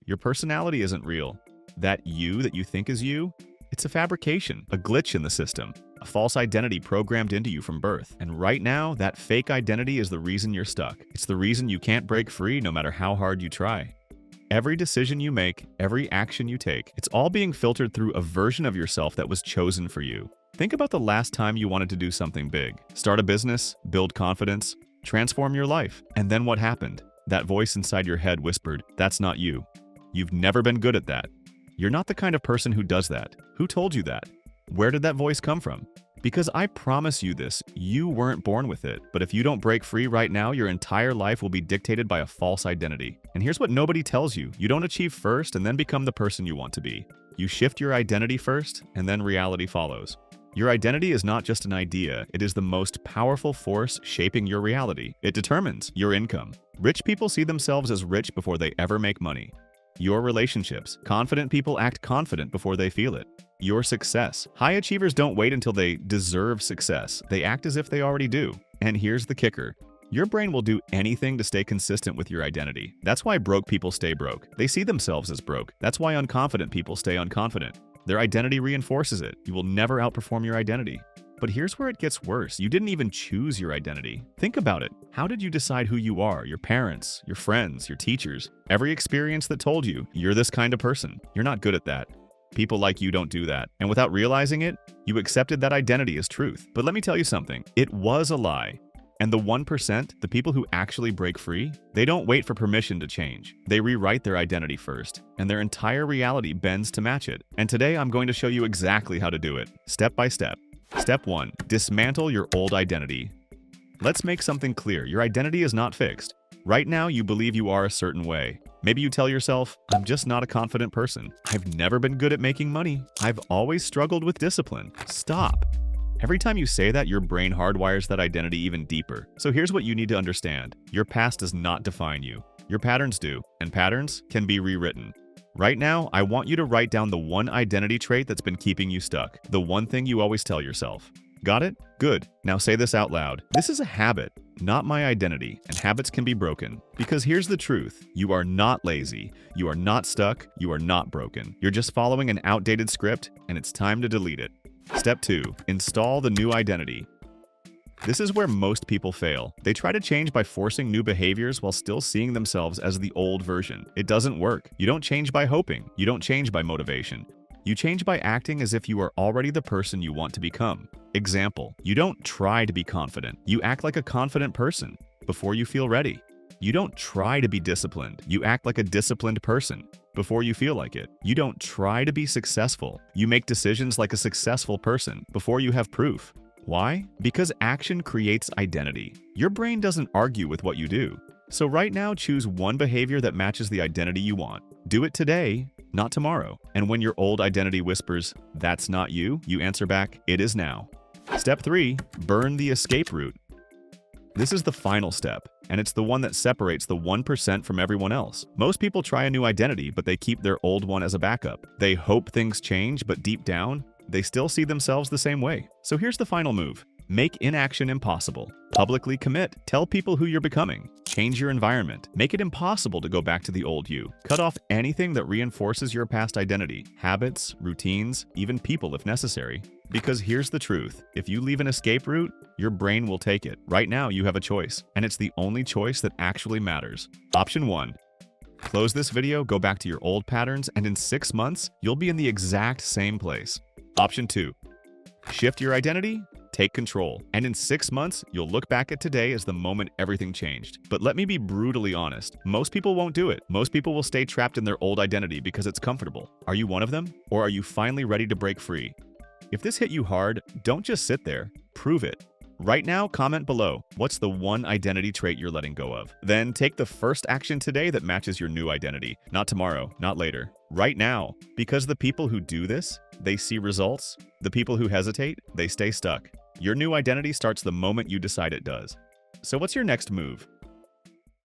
Your personality isn't real. That you that you think is you, it's a fabrication, a glitch in the system, a false identity programmed into you from birth. And right now, that fake identity is the reason you're stuck. It's the reason you can't break free no matter how hard you try. Every decision you make, every action you take, it's all being filtered through a version of yourself that was chosen for you. Think about the last time you wanted to do something big. Start a business, build confidence, transform your life. And then what happened? That voice inside your head whispered, "That's not you. You've never been good at that. You're not the kind of person who does that." Who told you that? Where did that voice come from? Because I promise you this, you weren't born with it. But if you don't break free right now, your entire life will be dictated by a false identity. And here's what nobody tells you. You don't achieve first and then become the person you want to be. You shift your identity first, and then reality follows. Your identity is not just an idea, it is the most powerful force shaping your reality. It determines your income. Rich people see themselves as rich before they ever make money. Your relationships. Confident people act confident before they feel it. Your success. High achievers don't wait until they deserve success. They act as if they already do. And here's the kicker. Your brain will do anything to stay consistent with your identity. That's why broke people stay broke. They see themselves as broke. That's why unconfident people stay unconfident. Their identity reinforces it. You will never outperform your identity. But here's where it gets worse. You didn't even choose your identity. Think about it. How did you decide who you are? Your parents, your friends, your teachers, every experience that told you you're this kind of person. You're not good at that. People like you don't do that. And without realizing it, you accepted that identity as truth. But let me tell you something. It was a lie. And the 1%, the people who actually break free, they don't wait for permission to change. They rewrite their identity first, and their entire reality bends to match it. And today I'm going to show you exactly how to do it, step by step. Step 1. Dismantle your old identity. Let's make something clear. Your identity is not fixed. Right now, you believe you are a certain way. Maybe you tell yourself, "I'm just not a confident person. I've never been good at making money. I've always struggled with discipline." Stop. Every time you say that, your brain hardwires that identity even deeper. So here's what you need to understand. Your past does not define you. Your patterns do, and patterns can be rewritten. Right now, I want you to write down the one identity trait that's been keeping you stuck. The one thing you always tell yourself. Got it? Good. Now say this out loud. This is a habit, not my identity, and habits can be broken. Because here's the truth. You are not lazy. You are not stuck. You are not broken. You're just following an outdated script, and it's time to delete it. Step 2. Install the new identity. This is where most people fail. They try to change by forcing new behaviors while still seeing themselves as the old version. It doesn't work. You don't change by hoping. You don't change by motivation. You change by acting as if you are already the person you want to become. Example, you don't try to be confident. You act like a confident person before you feel ready. You don't try to be disciplined. You act like a disciplined person before you feel like it. You don't try to be successful. You make decisions like a successful person before you have proof. Why? Because action creates identity. Your brain doesn't argue with what you do. So right now, choose one behavior that matches the identity you want. Do it today, not tomorrow. And when your old identity whispers, "That's not you," you answer back, "It is now." Step 3. Burn the escape route. This is the final step, and it's the one that separates the 1% from everyone else. Most people try a new identity, but they keep their old one as a backup. They hope things change, but deep down, they still see themselves the same way. So here's the final move. Make inaction impossible. Publicly commit. Tell people who you're becoming. Change your environment. Make it impossible to go back to the old you. Cut off anything that reinforces your past identity. Habits, routines, even people if necessary. Because here's the truth. If you leave an escape route, your brain will take it. Right now, you have a choice. And it's the only choice that actually matters. Option 1. Close this video, go back to your old patterns, and in 6 months, you'll be in the exact same place. Option 2. Shift your identity, take control, and in 6 months, you'll look back at today as the moment everything changed. But let me be brutally honest, most people won't do it. Most people will stay trapped in their old identity because it's comfortable. Are you one of them? Or are you finally ready to break free? If this hit you hard, don't just sit there, prove it. Right now, comment below, what's the one identity trait you're letting go of? Then take the first action today that matches your new identity. Not tomorrow, not later. Right now. Because the people who do this, they see results. The people who hesitate, they stay stuck. Your new identity starts the moment you decide it does. So what's your next move?